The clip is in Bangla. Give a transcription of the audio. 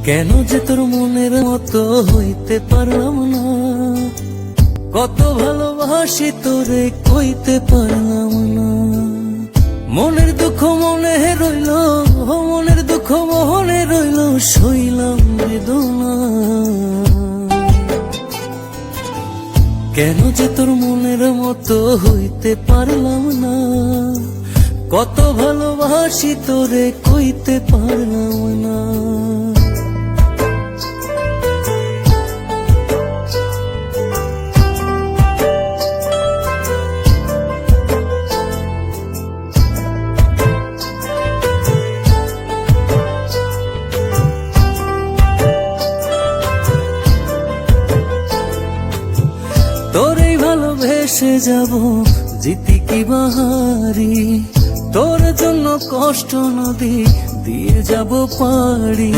কেন যে তোর মনের মতো হইতে পারলাম না, কত ভালোবাসি তোরে কইতে পারলাম না। মনের দুঃখ মনে রইল, মনের দুঃখ মনে রইল, সইলাম বেদনা। কেন যে তোর মনের মতো হইতে পারলাম না, কত ভালোবাসি তোরে কইতে পারলাম না। তোরেই ভালোবেসে যাব জিতি কি বাহারি, তোর জন্য কষ্ট নদী দিয়ে যাব পারি।